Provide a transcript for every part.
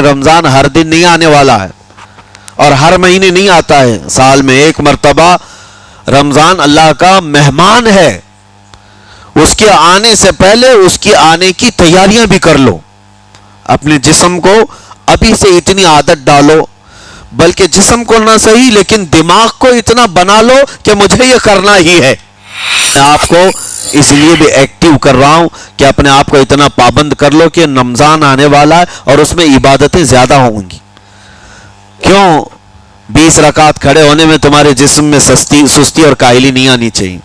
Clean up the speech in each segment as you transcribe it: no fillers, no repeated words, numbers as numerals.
رمضان ہر دن نہیں آنے والا ہے اور ہر مہینے نہیں آتا ہے، سال میں ایک مرتبہ رمضان اللہ کا مہمان ہے. اس کے آنے سے پہلے اس کی آنے کی تیاریاں بھی کر لو. اپنے جسم کو ابھی سے اتنی عادت ڈالو، بلکہ جسم کو نہ صحیح لیکن دماغ کو اتنا بنا لو کہ مجھے یہ کرنا ہی ہے. میں آپ کو اس لیے بھی ایکٹیو کر رہا ہوں کہ اپنے آپ کو اتنا پابند کر لو کہ رمضان آنے والا ہے اور اس میں عبادتیں زیادہ ہوں گی. کیوں 20 رکعت کھڑے ہونے میں تمہارے جسم میں سستی اور کاہلی نہیں آنی چاہیے.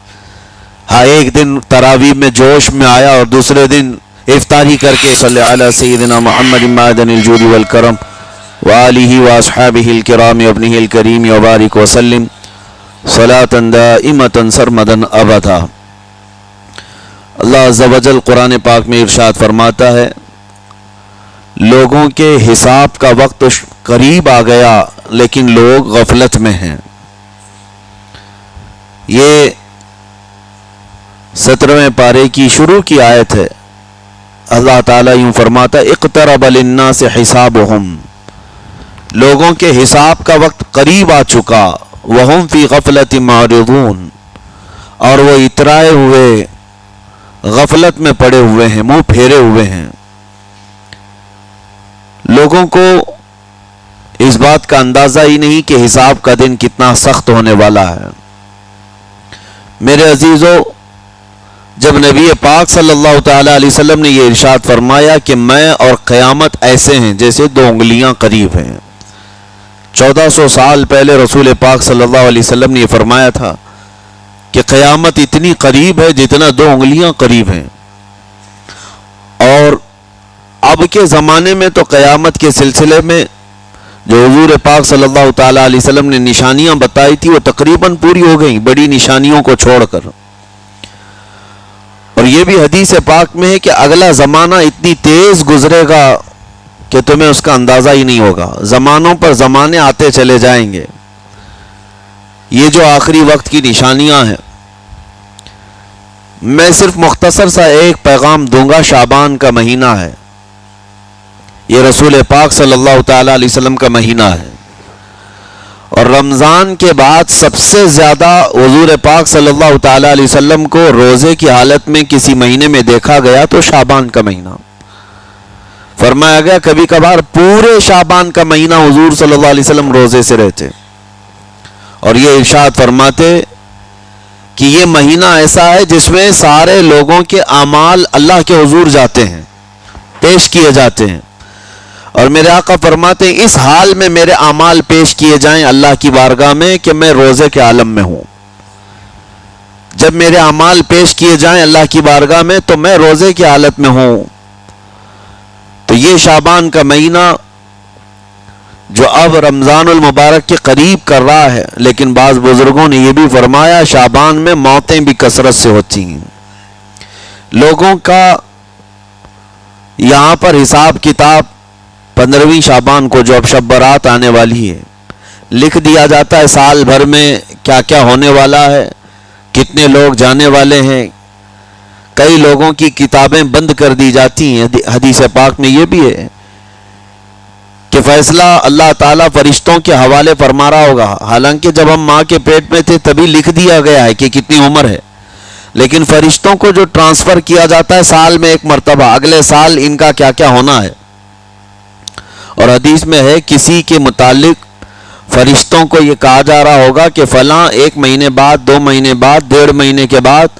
ہاں ایک دن تراویح میں جوش میں آیا اور دوسرے دن افطاری کر کے صلی علی سیدنا محمد معدن الجود والکرم وآلہ واصحابہ الکرام وابنہ الکریم وبارک وسلم صلاۃ دائمۃ سرمدا ابدا. اللہ عز و جل قرآن پاک میں ارشاد فرماتا ہے لوگوں کے حساب کا وقت قریب آ گیا لیکن لوگ غفلت میں ہیں. یہ 17ویں پارے کی شروع کی آیت ہے. اللہ تعالیٰ یوں فرماتا ہے اقترب للناس حسابہم، لوگوں کے حساب کا وقت قریب آ چکا. وہم فی غفلت معرضون، اور وہ اترائے ہوئے غفلت میں پڑے ہوئے ہیں، منہ پھیرے ہوئے ہیں. لوگوں کو اس بات کا اندازہ ہی نہیں کہ حساب کا دن کتنا سخت ہونے والا ہے. میرے عزیزو، جب نبی پاک صلی اللہ تعالی علیہ وسلم نے یہ ارشاد فرمایا کہ میں اور قیامت ایسے ہیں جیسے 2 انگلیاں قریب ہیں، 1400 سال پہلے رسول پاک صلی اللہ علیہ وسلم نے یہ فرمایا تھا کہ قیامت اتنی قریب ہے جتنا 2 انگلیاں قریب ہیں. اور اب کے زمانے میں تو قیامت کے سلسلے میں جو حضور پاک صلی اللہ تعالی علیہ وسلم نے نشانیاں بتائی تھی وہ تقریباً پوری ہو گئیں، بڑی نشانیوں کو چھوڑ کر. اور یہ بھی حدیث پاک میں ہے کہ اگلا زمانہ اتنی تیز گزرے گا کہ تمہیں اس کا اندازہ ہی نہیں ہوگا. زمانوں پر زمانے آتے چلے جائیں گے. یہ جو آخری وقت کی نشانیاں ہیں، میں صرف مختصر سا ایک پیغام دوں گا. شعبان کا مہینہ ہے، یہ رسول پاک صلی اللہ تعالی علیہ وسلم کا مہینہ ہے، اور رمضان کے بعد سب سے زیادہ حضور پاک صلی اللہ تعالی علیہ وسلم کو روزے کی حالت میں کسی مہینے میں دیکھا گیا تو شعبان کا مہینہ. فرمایا گیا کبھی کبھار پورے شعبان کا مہینہ حضور صلی اللہ علیہ وسلم روزے سے رہتے، اور یہ ارشاد فرماتے کہ یہ مہینہ ایسا ہے جس میں سارے لوگوں کے اعمال اللہ کے حضور جاتے ہیں، پیش کیے جاتے ہیں. اور میرے آقا فرماتے ہیں اس حال میں میرے اعمال پیش کیے جائیں اللہ کی بارگاہ میں کہ میں روزے کے عالم میں ہوں. جب میرے اعمال پیش کیے جائیں اللہ کی بارگاہ میں تو میں روزے کی حالت میں ہوں. تو یہ شعبان کا مہینہ جو اب رمضان المبارک کے قریب کر رہا ہے، لیکن بعض بزرگوں نے یہ بھی فرمایا شعبان میں موتیں بھی کثرت سے ہوتی ہیں. لوگوں کا یہاں پر حساب کتاب 15ویں شعبان کو جو اب شب برات آنے والی ہے لکھ دیا جاتا ہے، سال بھر میں کیا کیا ہونے والا ہے، کتنے لوگ جانے والے ہیں. کئی لوگوں کی کتابیں بند کر دی جاتی ہیں. حدیث پاک میں یہ بھی ہے کہ فیصلہ اللہ تعالیٰ فرشتوں کے حوالے فرما رہا ہوگا. حالانکہ جب ہم ماں کے پیٹ میں تھے تبھی لکھ دیا گیا ہے کہ کتنی عمر ہے، لیکن فرشتوں کو جو ٹرانسفر کیا جاتا ہے سال میں ایک مرتبہ، اگلے سال ان کا کیا کیا ہونا ہے. اور حدیث میں ہے کسی کے متعلق فرشتوں کو یہ کہا جا رہا ہوگا کہ فلاں 1 مہینے بعد، 2 مہینے بعد، 1.5 مہینے کے بعد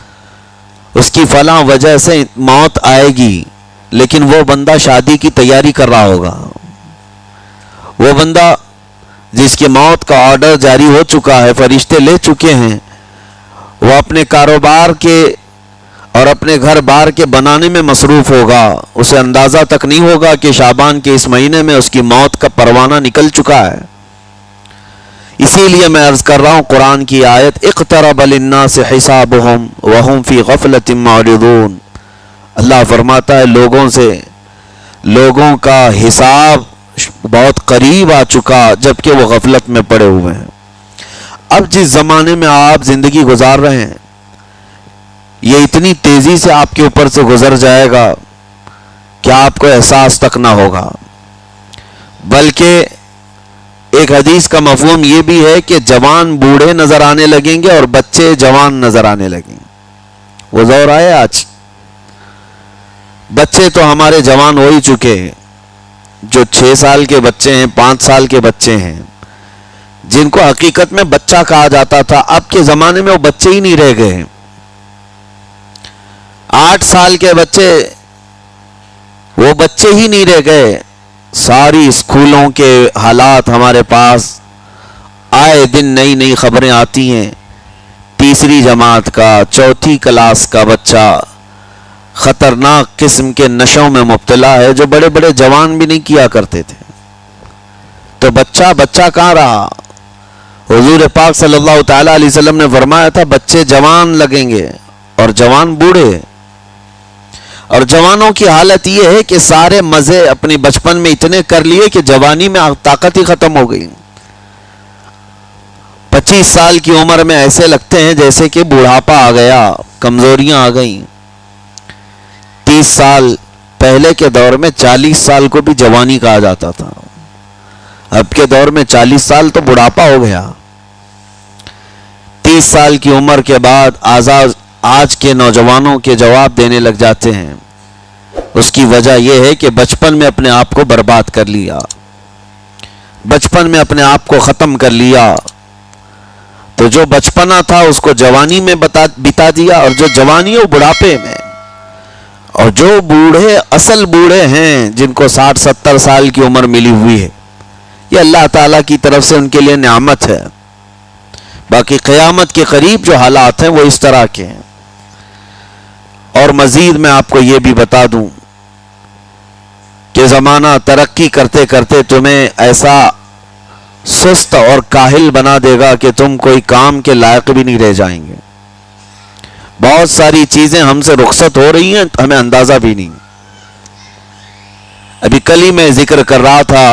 اس کی فلاں وجہ سے موت آئے گی، لیکن وہ بندہ شادی کی تیاری کر رہا ہوگا. وہ بندہ جس کی موت کا آرڈر جاری ہو چکا ہے، فرشتے لے چکے ہیں، وہ اپنے کاروبار کے اور اپنے گھر بار کے بنانے میں مصروف ہوگا. اسے اندازہ تک نہیں ہوگا کہ شعبان کے اس مہینے میں اس کی موت کا پروانہ نکل چکا ہے. اسی لیے میں عرض کر رہا ہوں قرآن کی آیت اقترب للناس حسابہم وہم فی غفلۃ معرضون. اللہ فرماتا ہے لوگوں کا حساب بہت قریب آ چکا جبکہ وہ غفلت میں پڑے ہوئے ہیں. اب جس زمانے میں آپ زندگی گزار رہے ہیں یہ اتنی تیزی سے آپ کے اوپر سے گزر جائے گا کہ آپ کو احساس تک نہ ہوگا. بلکہ ایک حدیث کا مفہوم یہ بھی ہے کہ جوان بوڑھے نظر آنے لگیں گے اور بچے جوان نظر آنے لگیں گے. وہ دور آئے آج. بچے تو ہمارے جوان ہو ہی چکے ہیں. جو 6 سال کے بچے ہیں، 5 سال کے بچے ہیں، جن کو حقیقت میں بچہ کہا جاتا تھا، اب کے زمانے میں وہ بچے ہی نہیں رہ گئے. 8 سال کے بچے وہ بچے ہی نہیں رہ گئے. ساری اسکولوں کے حالات ہمارے پاس آئے دن نئی نئی خبریں آتی ہیں. تیسری جماعت کا، چوتھی کلاس کا بچہ خطرناک قسم کے نشوں میں مبتلا ہے جو بڑے بڑے جوان بھی نہیں کیا کرتے تھے. تو بچہ کہاں رہا؟ حضور پاک صلی اللہ تعالی علیہ وسلم نے فرمایا تھا بچے جوان لگیں گے اور جوان بوڑھے. اور جوانوں کی حالت یہ ہے کہ سارے مزے اپنی بچپن میں اتنے کر لیے کہ جوانی میں طاقت ہی ختم ہو گئی. 25 سال کی عمر میں ایسے لگتے ہیں جیسے کہ بوڑھاپا آ گیا، کمزوریاں آ گئیں. 30 سال پہلے کے دور میں 40 سال کو بھی جوانی کہا جاتا تھا. اب کے دور میں 40 سال تو بڑھاپا ہو گیا. 30 سال کی عمر کے بعد آج کے نوجوانوں کے جواب دینے لگ جاتے ہیں. اس کی وجہ یہ ہے کہ بچپن میں اپنے آپ کو برباد کر لیا، بچپن میں اپنے آپ کو ختم کر لیا. تو جو بچپنا تھا اس کو جوانی میں بتا دیا، اور جو جوانی وہ بڑھاپے میں. اور جو بوڑھے اصل بوڑھے ہیں جن کو 60-70 سال کی عمر ملی ہوئی ہے، یہ اللہ تعالیٰ کی طرف سے ان کے لیے نعمت ہے. باقی قیامت کے قریب جو حالات ہیں وہ اس طرح کے ہیں. اور مزید میں آپ کو یہ بھی بتا دوں کہ زمانہ ترقی کرتے کرتے تمہیں ایسا سست اور کاہل بنا دے گا کہ تم کوئی کام کے لائق بھی نہیں رہ جائیں گے. بہت ساری چیزیں ہم سے رخصت ہو رہی ہیں، ہمیں اندازہ بھی نہیں. ابھی کل ہی میں ذکر کر رہا تھا،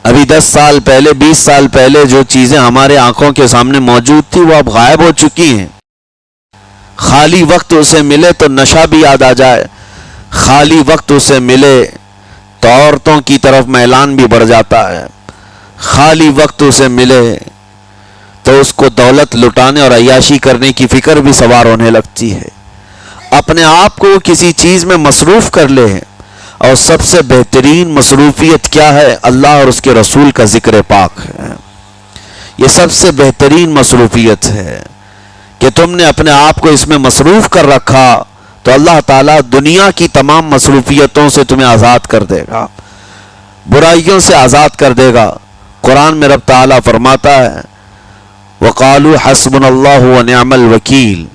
ابھی 10 سال پہلے 20 سال پہلے جو چیزیں ہمارے آنکھوں کے سامنے موجود تھی وہ اب غائب ہو چکی ہیں. خالی وقت اسے ملے تو نشہ بھی یاد آ جائے، خالی وقت اسے ملے تو عورتوں کی طرف میلان بھی بڑھ جاتا ہے، خالی وقت اسے ملے تو اس کو دولت لٹانے اور عیاشی کرنے کی فکر بھی سوار ہونے لگتی ہے. اپنے آپ کو کسی چیز میں مصروف کر لے. اور سب سے بہترین مصروفیت کیا ہے؟ اللہ اور اس کے رسول کا ذکر پاک ہے. یہ سب سے بہترین مصروفیت ہے کہ تم نے اپنے آپ کو اس میں مصروف کر رکھا تو اللہ تعالیٰ دنیا کی تمام مصروفیتوں سے تمہیں آزاد کر دے گا، برائیوں سے آزاد کر دے گا. قرآن میں رب تعالیٰ فرماتا ہے وَقَالُوا حَسْبُنَا اللَّهُ وَنِعْمَ الْوَكِيلُ.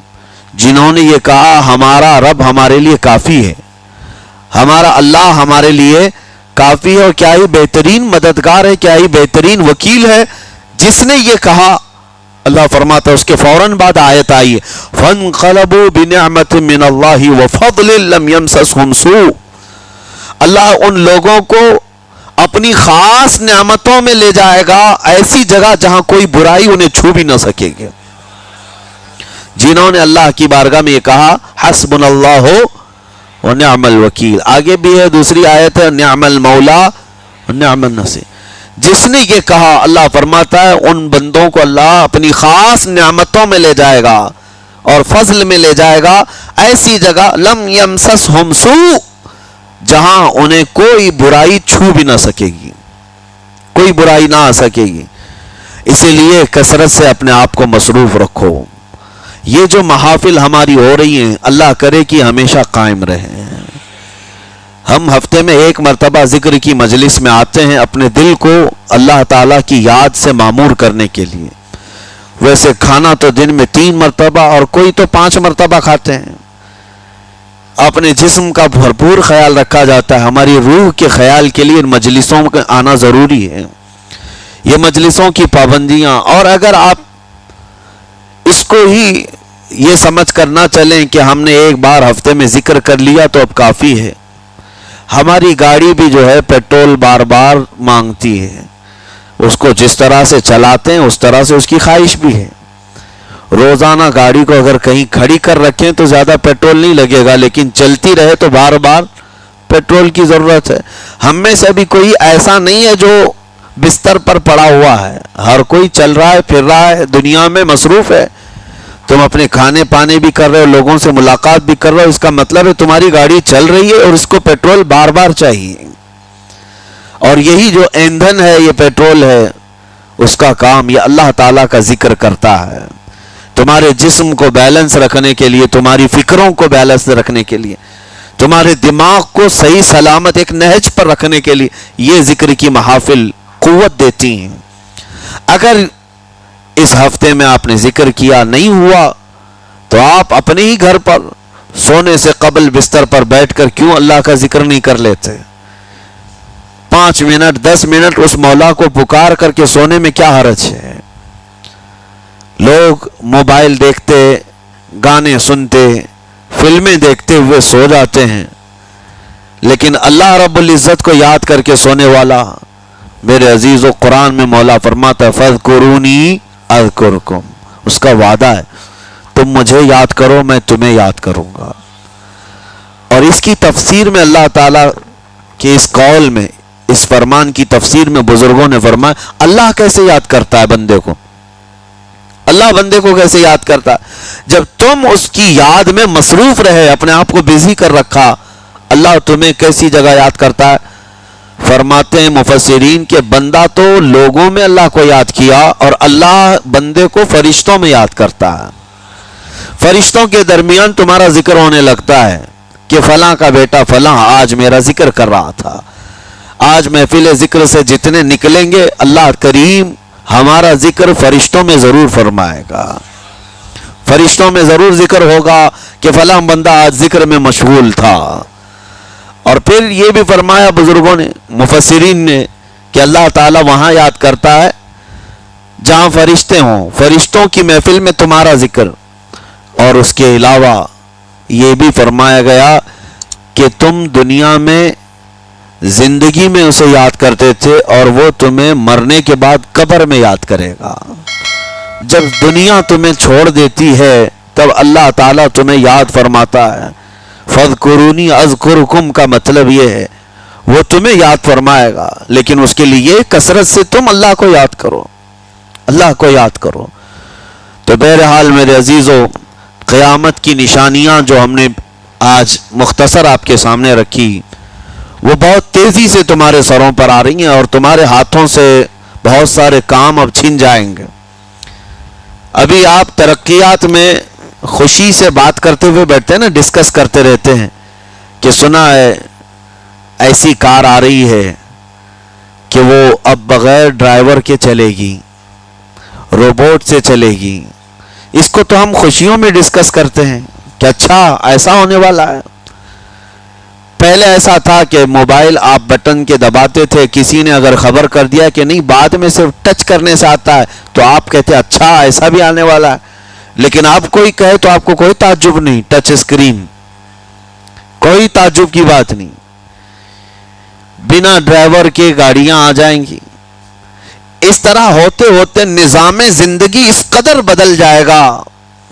جنہوں نے یہ کہا ہمارا رب ہمارے لیے کافی ہے، ہمارا اللہ ہمارے لیے کافی ہے، اور کیا ہی بہترین مددگار ہے، کیا ہی بہترین وکیل ہے. جس نے یہ کہا، اللہ فرماتا ہے اس کے فوراً بعد آیت آئی فَانْقَلَبُوا بِنِعْمَةٍ مِّنَ اللَّهِ وَفَضْلٍ لَمْ يَمْسَسْهُمْ سُوءٌ. اللہ ان لوگوں کو اپنی خاص نعمتوں میں لے جائے گا، ایسی جگہ جہاں کوئی برائی انہیں چھو بھی نہ سکے گی. جنہوں نے اللہ کی بارگاہ میں یہ کہا حسبنا اللہ ونعم الوکیل. آگے بھی ہے دوسری آیت ہے نعم المولا ونعم النصیر. جس نے یہ کہا، اللہ فرماتا ہے ان بندوں کو اللہ اپنی خاص نعمتوں میں لے جائے گا اور فضل میں لے جائے گا ایسی جگہ لم یمسسہم سوء، جہاں انہیں کوئی برائی چھو بھی نہ سکے گی، کوئی برائی نہ آ سکے گی. اسی لیے کثرت سے اپنے آپ کو مصروف رکھو. یہ جو محافل ہماری ہو رہی ہیں اللہ کرے کہ ہمیشہ قائم رہیں. ہم ہفتے میں 1 مرتبہ ذکر کی مجلس میں آتے ہیں اپنے دل کو اللہ تعالیٰ کی یاد سے معمور کرنے کے لیے. ویسے کھانا تو دن میں 3 مرتبہ اور کوئی تو 5 مرتبہ کھاتے ہیں. اپنے جسم کا بھرپور خیال رکھا جاتا ہے. ہماری روح کے خیال کے لیے ان مجلسوں کا آنا ضروری ہے. یہ مجلسوں کی پابندیاں، اور اگر آپ اس کو ہی یہ سمجھ کر نہ چلیں کہ ہم نے ایک بار ہفتے میں ذکر کر لیا تو اب کافی ہے. ہماری گاڑی بھی جو ہے پیٹرول بار بار مانگتی ہے. اس کو جس طرح سے چلاتے ہیں اس طرح سے اس کی خواہش بھی ہے. روزانہ گاڑی کو اگر کہیں کھڑی کر رکھیں تو زیادہ پیٹرول نہیں لگے گا، لیکن چلتی رہے تو بار بار پیٹرول کی ضرورت ہے. ہم میں سے ابھی کوئی ایسا نہیں ہے جو بستر پر پڑا ہوا ہے. ہر کوئی چل رہا ہے، پھر رہا ہے، دنیا میں مصروف ہے. تم اپنے کھانے پانے بھی کر رہے ہو، لوگوں سے ملاقات بھی کر رہے ہو. اس کا مطلب ہے تمہاری گاڑی چل رہی ہے اور اس کو پیٹرول بار بار چاہیے. اور یہی جو ایندھن ہے، یہ پیٹرول ہے، اس کا کام یہ اللہ تعالیٰ کا ذکر کرتا ہے. تمہارے جسم کو بیلنس رکھنے کے لیے، تمہاری فکروں کو بیلنس رکھنے کے لیے، تمہارے دماغ کو صحیح سلامت ایک نہج پر رکھنے کے لیے یہ ذکر کی محافل قوت دیتی ہیں. اگر اس ہفتے میں آپ نے ذکر کیا نہیں ہوا تو آپ اپنے ہی گھر پر سونے سے قبل بستر پر بیٹھ کر کیوں اللہ کا ذکر نہیں کر لیتے؟ 5 منٹ 10 منٹ اس مولا کو پکار کر کے سونے میں کیا حرج ہے؟ لوگ موبائل دیکھتے، گانے سنتے، فلمیں دیکھتے ہوئے سو جاتے ہیں، لیکن اللہ رب العزت کو یاد کر کے سونے والا، میرے عزیزو، قرآن میں مولا فرماتا ہے فَاذْكُرُونِي اذکرکم. اس کا وعدہ ہے تم مجھے یاد کرو میں تمہیں یاد کروں گا. اور اس کی تفسیر میں اللہ تعالیٰ کے اس قول میں، اس فرمان کی تفسیر میں بزرگوں نے فرمایا اللہ کیسے یاد کرتا ہے بندے کو؟ اللہ بندے کو کیسے یاد کرتا ہے؟ جب تم اس کی یاد میں مصروف رہے، اپنے آپ کو بزی کر رکھا، اللہ تمہیں کیسی جگہ یاد کرتا ہے؟ فرماتے ہیں مفسرین کہ بندہ تو لوگوں میں اللہ کو یاد کیا، اور اللہ بندے کو فرشتوں میں یاد کرتا ہے. فرشتوں کے درمیان تمہارا ذکر ہونے لگتا ہے کہ فلاں کا بیٹا فلاں آج میرا ذکر کر رہا تھا. آج محفل ذکر سے جتنے نکلیں گے اللہ کریم ہمارا ذکر فرشتوں میں ضرور فرمائے گا. فرشتوں میں ضرور ذکر ہوگا کہ فلاں بندہ آج ذکر میں مشغول تھا. اور پھر یہ بھی فرمایا بزرگوں نے، مفسرین نے، کہ اللہ تعالیٰ وہاں یاد کرتا ہے جہاں فرشتے ہوں، فرشتوں کی محفل میں تمہارا ذکر. اور اس کے علاوہ یہ بھی فرمایا گیا کہ تم دنیا میں زندگی میں اسے یاد کرتے تھے اور وہ تمہیں مرنے کے بعد قبر میں یاد کرے گا. جب دنیا تمہیں چھوڑ دیتی ہے تب اللہ تعالیٰ تمہیں یاد فرماتا ہے. فَاذْكُرُونِي أَذْكُرْكُمْ کا مطلب یہ ہے وہ تمہیں یاد فرمائے گا، لیکن اس کے لیے کثرت سے تم اللہ کو یاد کرو، اللہ کو یاد کرو. تو بہرحال میرے عزیزو، قیامت کی نشانیاں جو ہم نے آج مختصر آپ کے سامنے رکھی وہ بہت تیزی سے تمہارے سروں پر آ رہی ہیں، اور تمہارے ہاتھوں سے بہت سارے کام اب چھن جائیں گے. ابھی آپ ترقیات میں خوشی سے بات کرتے ہوئے بیٹھتے ہیں نا، ڈسکس کرتے رہتے ہیں کہ سنا ہے ایسی کار آ رہی ہے کہ وہ اب بغیر ڈرائیور کے چلے گی، روبوٹ سے چلے گی. اس کو تو ہم خوشیوں میں ڈسکس کرتے ہیں کہ اچھا ایسا ہونے والا ہے. پہلے ایسا تھا کہ موبائل آپ بٹن کے دباتے تھے، کسی نے اگر خبر کر دیا کہ نہیں بعد میں صرف ٹچ کرنے سے آتا ہے تو آپ کہتے اچھا ایسا بھی آنے والا ہے. لیکن آپ کوئی کہے تو آپ کو کوئی تعجب نہیں، ٹچ اسکرین، کوئی تعجب کی بات نہیں. بنا ڈرائیور کے گاڑیاں آ جائیں گی. اس طرح ہوتے ہوتے نظام زندگی اس قدر بدل جائے گا،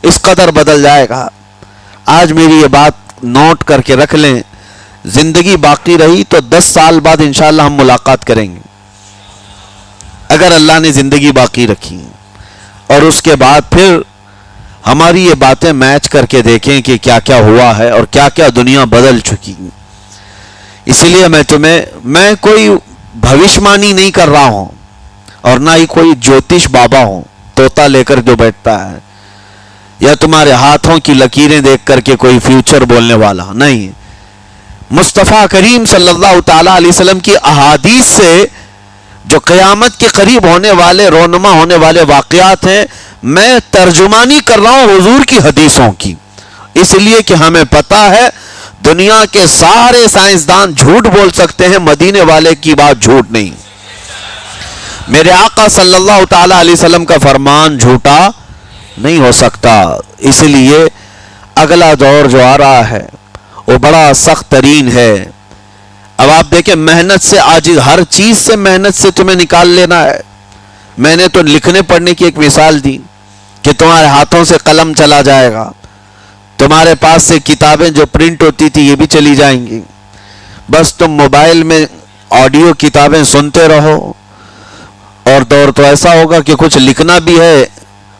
اس قدر بدل جائے گا. آج میری یہ بات نوٹ کر کے رکھ لیں، زندگی باقی رہی تو 10 سال بعد انشاءاللہ ہم ملاقات کریں گے اگر اللہ نے زندگی باقی رکھی. اور اس کے بعد پھر ہماری یہ باتیں میچ کر کے دیکھیں کہ کیا کیا ہوا ہے اور کیا کیا دنیا بدل چکی. اسی لیے میں کوئی بھوشمانی نہیں کر رہا ہوں، اور نہ ہی کوئی جوتش بابا ہوں طوطا لے کر جو بیٹھتا ہے، یا تمہارے ہاتھوں کی لکیریں دیکھ کر کے کوئی فیوچر بولنے والا نہیں. مصطفیٰ کریم صلی اللہ تعالیٰ علیہ وسلم کی احادیث سے جو قیامت کے قریب ہونے والے رونما ہونے والے واقعات ہیں، میں ترجمانی کر رہا ہوں حضور کی حدیثوں کی، اس لیے کہ ہمیں پتہ ہے دنیا کے سارے سائنسدان جھوٹ بول سکتے ہیں، مدینے والے کی بات جھوٹ نہیں. میرے آقا صلی اللہ تعالیٰ علیہ وسلم کا فرمان جھوٹا نہیں ہو سکتا. اس لیے اگلا دور جو آ رہا ہے وہ بڑا سخت ترین ہے. اب آپ دیکھیں محنت سے عاجز، ہر چیز سے محنت سے تمہیں نکال لینا ہے. میں نے تو لکھنے پڑھنے کی ایک مثال دی کہ تمہارے ہاتھوں سے قلم چلا جائے گا، تمہارے پاس سے کتابیں جو پرنٹ ہوتی تھی یہ بھی چلی جائیں گی. بس تم موبائل میں آڈیو کتابیں سنتے رہو، اور دور تو ایسا ہوگا کہ کچھ لکھنا بھی ہے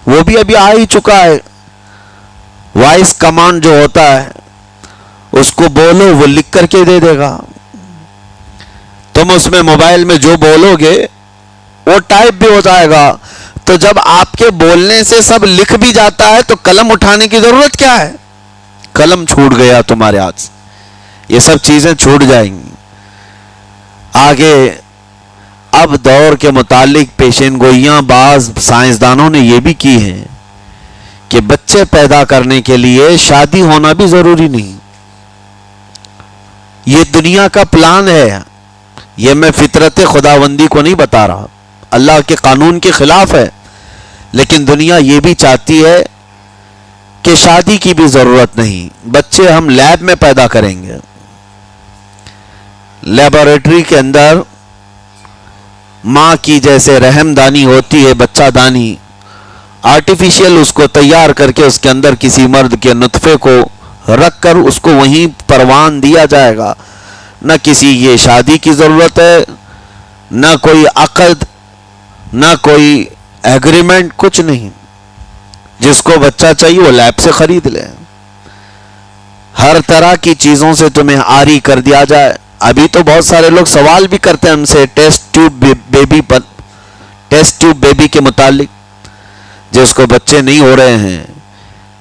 وہ بھی ابھی آ ہی چکا ہے، وائس کمانڈ جو ہوتا ہے اس کو بولو وہ لکھ کر کے دے دے گا، تم اس میں موبائل میں جو بولو گے وہ ٹائپ بھی ہو جائے گا۔ تو جب آپ کے بولنے سے سب لکھ بھی جاتا ہے تو قلم اٹھانے کی ضرورت کیا ہے؟ قلم چھوٹ گیا تمہارے ہاتھ سے، یہ سب چیزیں چھوٹ جائیں گی آگے۔ اب دور کے متعلق پیشین گوئیاں بعض سائنسدانوں نے یہ بھی کی ہیں کہ بچے پیدا کرنے کے لیے شادی ہونا بھی ضروری نہیں، یہ دنیا کا پلان ہے، یہ میں فطرت خداوندی کو نہیں بتا رہا، اللہ کے قانون کے خلاف ہے، لیکن دنیا یہ بھی چاہتی ہے کہ شادی کی بھی ضرورت نہیں، بچے ہم لیب میں پیدا کریں گے، لیبارٹری کے اندر ماں کی جیسے رحم دانی ہوتی ہے، بچہ دانی، آرٹیفیشل اس کو تیار کر کے اس کے اندر کسی مرد کے نطفے کو رکھ کر اس کو وہیں پروان دیا جائے گا، نہ کسی یہ شادی کی ضرورت ہے، نہ کوئی عقد، نہ کوئی ایگریمنٹ، کچھ نہیں، جس کو بچہ چاہیے وہ لیب سے خرید لے، ہر طرح کی چیزوں سے تمہیں عاری کر دیا جائے۔ ابھی تو بہت سارے لوگ سوال بھی کرتے ہیں ہم سے ٹیسٹ ٹیوب بیبی کے متعلق، جس کو بچے نہیں ہو رہے ہیں،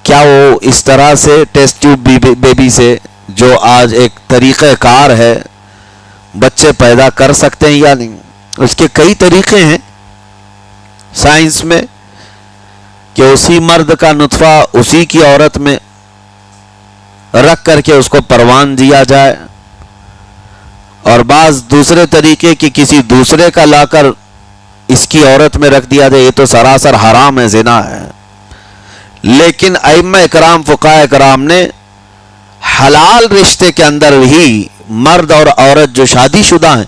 کیا وہ اس طرح سے ٹیسٹ ٹیوب بیبی سے جو آج ایک طریقہ کار ہے بچے پیدا کر سکتے ہیں یا نہیں؟ اس کے کئی طریقے ہیں سائنس میں کہ اسی مرد کا نطفہ اسی کی عورت میں رکھ کر کے اس کو پروان دیا جائے، اور بعض دوسرے طریقے کہ کسی دوسرے کا لا کر اس کی عورت میں رکھ دیا جائے، یہ تو سراسر حرام ہے، زنا ہے۔ لیکن ائمہ اکرام فقہاء اکرام نے حلال رشتے کے اندر ہی مرد اور عورت جو شادی شدہ ہیں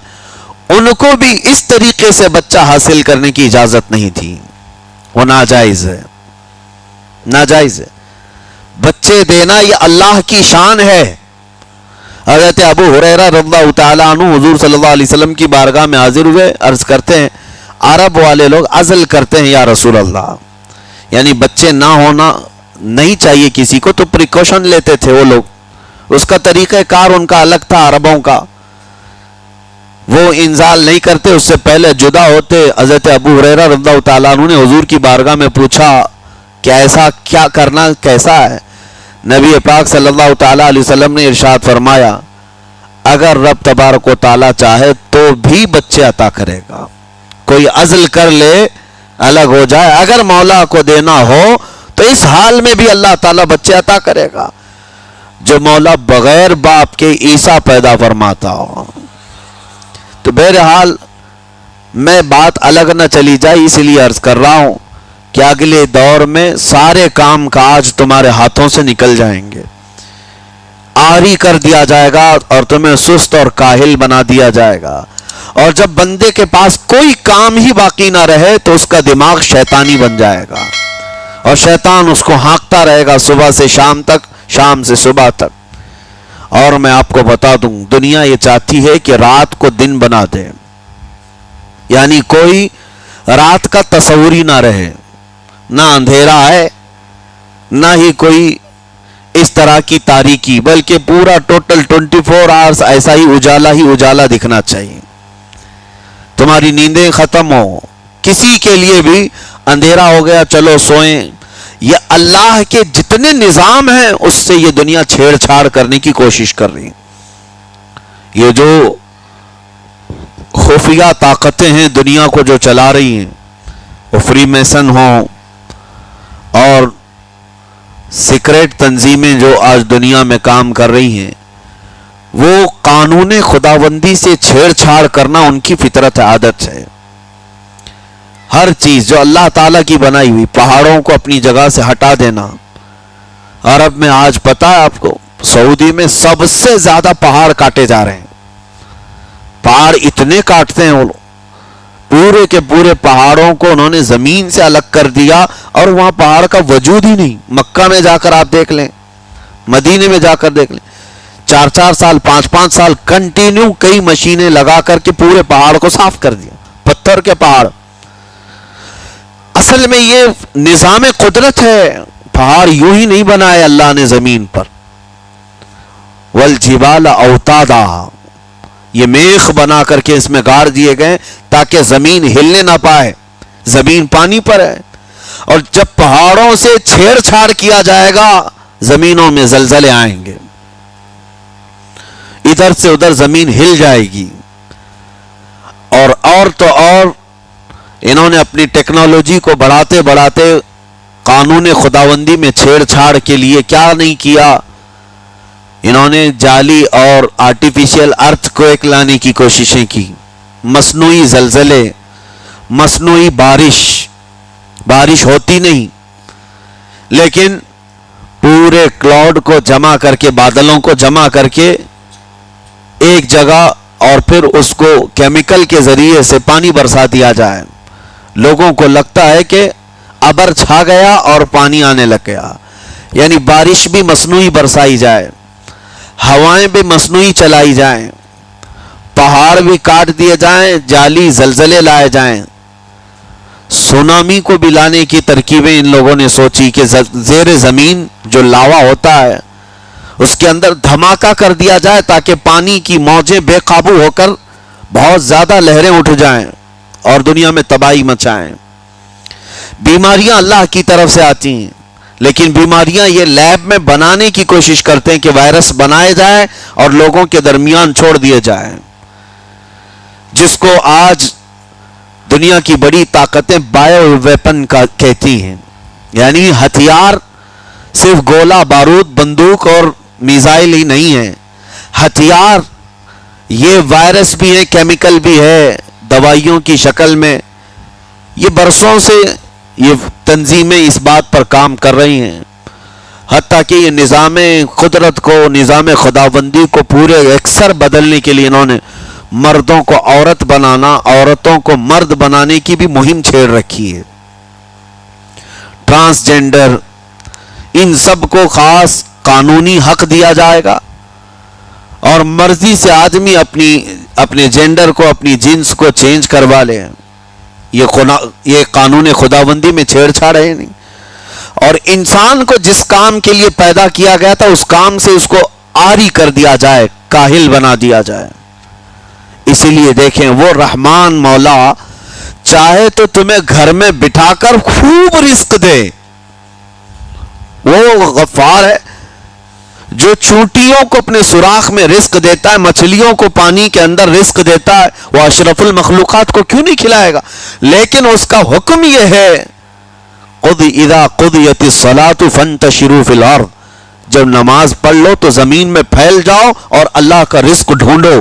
ان کو بھی اس طریقے سے بچہ حاصل کرنے کی اجازت نہیں تھی، وہ ناجائز ہے، ناجائز ہے۔ بچے دینا یہ اللہ کی شان ہے۔ حضرت ابو ہریرہ رضی اللہ تعالیٰ عنہ حضور صلی اللہ علیہ وسلم کی بارگاہ میں حاضر ہوئے، عرض کرتے ہیں عرب والے لوگ عزل کرتے ہیں یا رسول اللہ، یعنی بچے نہ ہونا نہیں چاہیے کسی کو، تو پریکاشن لیتے تھے وہ لوگ، اس کا طریقہ کار ان کا الگ تھا عربوں کا، وہ انزال نہیں کرتے، اس سے پہلے جدا ہوتے۔ حضرت ابو ہریرہ رضی اللہ تعالیٰ عنہ نے حضور کی بارگاہ میں پوچھا کہ ایسا کیا کرنا کیسا ہے؟ نبی پاک صلی اللہ تعالیٰ علیہ وسلم نے ارشاد فرمایا اگر رب تبارک و تعالیٰ چاہے تو بھی بچے عطا کرے گا، کوئی عزل کر لے الگ ہو جائے، اگر مولا کو دینا ہو تو اس حال میں بھی اللہ تعالیٰ بچے عطا کرے گا، جو مولا بغیر باپ کے عیسیٰ پیدا فرماتا ہو۔ تو بہرحال میں بات الگ نہ چلی جائے اس لیے عرض کر رہا ہوں کہ اگلے دور میں سارے کام کاج تمہارے ہاتھوں سے نکل جائیں گے، عاری کر دیا جائے گا اور تمہیں سست اور کاہل بنا دیا جائے گا، اور جب بندے کے پاس کوئی کام ہی باقی نہ رہے تو اس کا دماغ شیطانی بن جائے گا، اور شیطان اس کو ہانکتا رہے گا صبح سے شام تک، شام سے صبح تک۔ اور میں آپ کو بتا دوں دنیا یہ چاہتی ہے کہ رات کو دن بنا دے، یعنی کوئی رات کا تصور ہی نہ رہے، نہ اندھیرا ہے نہ ہی کوئی اس طرح کی تاریکی، بلکہ پورا ٹوٹل 24 آورز ایسا ہی اجالا دکھنا چاہیے، تمہاری نیندیں ختم ہو، کسی کے لیے بھی اندھیرا ہو گیا چلو سوئیں، یہ اللہ کے جتنے نظام ہیں اس سے یہ دنیا چھیڑ چھاڑ کرنے کی کوشش کر رہی ہے۔ یہ جو خفیہ طاقتیں ہیں دنیا کو جو چلا رہی ہیں، وہ فری میسن ہوں اور سیکریٹ تنظیمیں جو آج دنیا میں کام کر رہی ہیں، وہ قانون خداوندی سے چھیڑ چھاڑ کرنا ان کی فطرت عادت ہے۔ ہر چیز جو اللہ تعالیٰ کی بنائی ہوئی، پہاڑوں کو اپنی جگہ سے ہٹا دینا۔ عرب میں آج پتہ ہے آپ کو، سعودی میں سب سے زیادہ پہاڑ کاٹے جا رہے ہیں، پہاڑ اتنے کاٹتے ہیں وہ لوگ، پورے کے پورے پہاڑوں کو انہوں نے زمین سے الگ کر دیا، اور وہاں پہاڑ کا وجود ہی نہیں۔ مکہ میں جا کر آپ دیکھ لیں، مدینے میں جا کر دیکھ لیں، 4 سال 5 سال کنٹینیو کئی مشینیں لگا کر کے پورے پہاڑ کو صاف کر دیا، پتھر کے پہاڑ۔ اصل میں یہ نظام قدرت ہے، پہاڑ یوں ہی نہیں بنائے اللہ نے زمین پر۔ والجبال اوتادا، یہ میخ بنا کر کے اس میں گاڑ دیے گئے تاکہ زمین ہلنے نہ پائے، زمین پانی پر ہے، اور جب پہاڑوں سے چھیڑ چھاڑ کیا جائے گا زمینوں میں زلزلے آئیں گے، ادھر سے ادھر زمین ہل جائے گی۔ اور تو اور انہوں نے اپنی ٹیکنالوجی کو بڑھاتے بڑھاتے قانون خداوندی میں چھیڑ چھاڑ کے لیے کیا نہیں کیا، انہوں نے جعلی اور آرٹیفیشل ارتھ کویک لانے کی کوششیں کی، مصنوعی زلزلے، مصنوعی بارش ہوتی نہیں، لیکن پورے کلاؤڈ کو جمع کر کے، بادلوں کو جمع کر کے ایک جگہ، اور پھر اس کو کیمیکل کے ذریعے سے پانی برسا دیا جائے، لوگوں کو لگتا ہے کہ ابر چھا گیا اور پانی آنے لگ گیا، یعنی بارش بھی مصنوعی برسائی جائے، ہوائیں بھی مصنوعی چلائی جائیں، پہاڑ بھی کاٹ دیے جائیں، جعلی زلزلے لائے جائیں، سونامی کو بھی لانے کی ترکیبیں ان لوگوں نے سوچی کہ زیر زمین جو لاوا ہوتا ہے اس کے اندر دھماکہ کر دیا جائے تاکہ پانی کی موجیں بے قابو ہو کر بہت زیادہ لہریں اٹھ جائیں اور دنیا میں تباہی مچائیں۔ بیماریاں اللہ کی طرف سے آتی ہیں، لیکن بیماریاں یہ لیب میں بنانے کی کوشش کرتے ہیں کہ وائرس بنائے جائے اور لوگوں کے درمیان چھوڑ دیے جائیں، جس کو آج دنیا کی بڑی طاقتیں بایو ویپن کا کہتی ہیں، یعنی ہتھیار صرف گولہ بارود بندوق اور میزائل ہی نہیں ہے، ہتھیار یہ وائرس بھی ہے، کیمیکل بھی ہے، دوائیوں کی شکل میں۔ یہ برسوں سے یہ تنظیمیں اس بات پر کام کر رہی ہیں، حتیٰ کہ یہ نظام قدرت کو، نظام خداوندی کو پورے اکثر بدلنے کے لیے انہوں نے مردوں کو عورت بنانا، عورتوں کو مرد بنانے کی بھی مہم چھیڑ رکھی ہے۔ ٹرانسجینڈر، ان سب کو خاص قانونی حق دیا جائے گا، اور مرضی سے آدمی اپنے جینڈر کو، اپنی جنس کو چینج کروا لے، یہ قانون خداوندی میں چھیڑ چھاڑ ہے نہیں۔ اور انسان کو جس کام کے لیے پیدا کیا گیا تھا اس کام سے اس کو عاری کر دیا جائے، کاہل بنا دیا جائے۔ اسی لیے دیکھیں، وہ رحمان مولا چاہے تو تمہیں گھر میں بٹھا کر خوب رزق دے، وہ غفار ہے جو چونٹیوں کو اپنے سوراخ میں رزق دیتا ہے، مچھلیوں کو پانی کے اندر رزق دیتا ہے، وہ اشرف المخلوقات کو کیوں نہیں کھلائے گا؟ لیکن اس کا حکم یہ ہے، اذا قضیت الصلاۃ فانتشروا فی الارض، جب نماز پڑھ لو تو زمین میں پھیل جاؤ اور اللہ کا رزق ڈھونڈو۔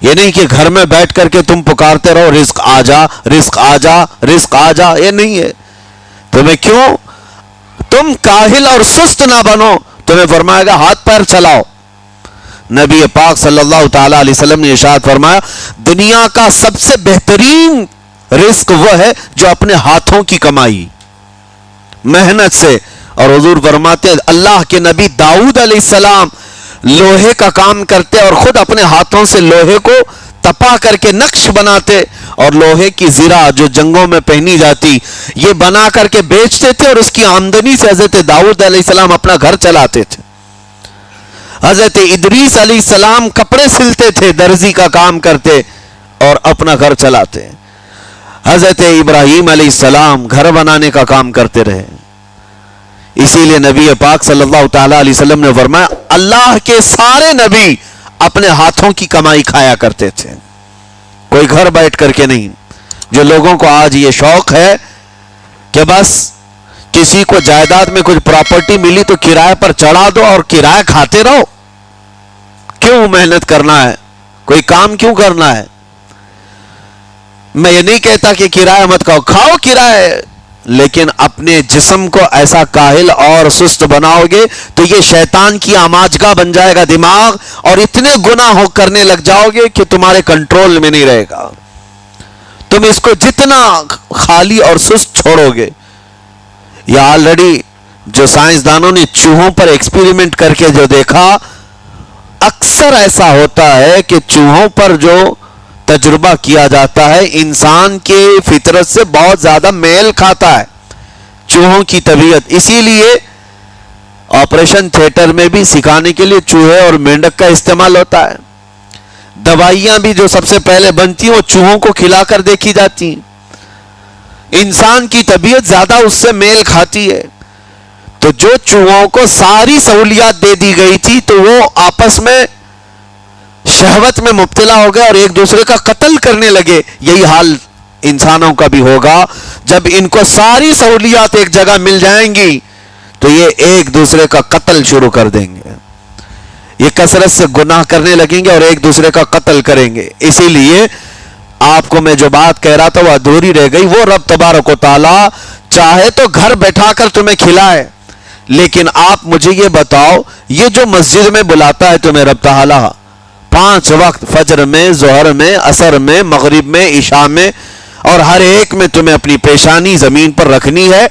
یہ نہیں کہ گھر میں بیٹھ کر کے تم پکارتے رہو رزق آ جا، رزق آ جا، رزق آ جا، یہ نہیں ہے۔ تمہیں کیوں؟ تم کاہل اور سست نہ بنو، تمہیں فرمائے گا ہاتھ پیر چلاؤ۔ نبی پاک صلی اللہ تعالی علیہ وسلم نے ارشاد فرمایا، دنیا کا سب سے بہترین رزق وہ ہے جو اپنے ہاتھوں کی کمائی، محنت سے۔ اور حضور فرماتے ہیں اللہ کے نبی داؤد علیہ السلام لوہے کا کام کرتے اور خود اپنے ہاتھوں سے لوہے کو تپا کر کے نقش بناتے، اور لوہے کی زرہ جو جنگوں میں پہنی جاتی یہ بنا کر کے بیچتے تھے، اور اس کی آمدنی سے حضرت داؤد علیہ السلام اپنا گھر چلاتے تھے۔ حضرت ادریس علیہ السلام کپڑے سلتے تھے، درزی کا کام کرتے اور اپنا گھر چلاتے۔ حضرت ابراہیم علیہ السلام گھر بنانے کا کام کرتے رہے۔ اسی لیے نبی پاک صلی اللہ تعالی علیہ وسلم نے فرمایا اللہ کے سارے نبی اپنے ہاتھوں کی کمائی کھایا کرتے تھے، کوئی گھر بیٹھ کر کے نہیں۔ جو لوگوں کو آج یہ شوق ہے کہ بس کسی کو جائیداد میں کچھ پراپرٹی ملی تو کرائے پر چڑھا دو اور کرایہ کھاتے رہو، کیوں محنت کرنا ہے؟ کوئی کام کیوں کرنا ہے؟ میں یہ نہیں کہتا کہ کرایہ مت کھاؤ کرایہ، لیکن اپنے جسم کو ایسا کاہل اور سست بناؤ گے تو یہ شیطان کی آماجگاہ بن جائے گا دماغ، اور اتنے گناہ کرنے لگ جاؤ گے کہ تمہارے کنٹرول میں نہیں رہے گا۔ تم اس کو جتنا خالی اور سست چھوڑو گے، یا آلریڈی جو سائنسدانوں نے چوہوں پر ایکسپیریمنٹ کر کے جو دیکھا اکثر ایسا ہوتا ہے کہ چوہوں پر جو تجربہ کیا جاتا ہے انسان کے فطرت سے بہت زیادہ میل کھاتا ہے چوہوں کی طبیعت. اسی لیے آپریشن تھیٹر میں بھی سکھانے کے لیے چوہے اور مینڈک کا استعمال ہوتا ہے. دوائیاں بھی جو سب سے پہلے بنتی ہیں وہ چوہوں کو کھلا کر دیکھی جاتی ہیں. انسان کی طبیعت زیادہ اس سے میل کھاتی ہے. تو جو چوہوں کو ساری سہولیات دے دی گئی تھی تو وہ آپس میں شہوت میں مبتلا ہو گئے اور ایک دوسرے کا قتل کرنے لگے. یہی حال انسانوں کا بھی ہوگا. جب ان کو ساری سہولیات ایک جگہ مل جائیں گی تو یہ ایک دوسرے کا قتل شروع کر دیں گے. یہ کثرت سے گناہ کرنے لگیں گے اور ایک دوسرے کا قتل کریں گے. اسی لیے آپ کو میں جو بات کہہ رہا تھا وہ ادھوری رہ گئی. وہ رب تبارک و تعالی چاہے تو گھر بیٹھا کر تمہیں کھلائے, لیکن آپ مجھے یہ بتاؤ, یہ جو مسجد میں بلاتا ہے تمہیں رب تعالی 5 وقت, فجر میں, ظہر میں, عصر میں, مغرب میں, عشاء میں, اور ہر ایک میں تمہیں اپنی پیشانی زمین پر رکھنی ہے,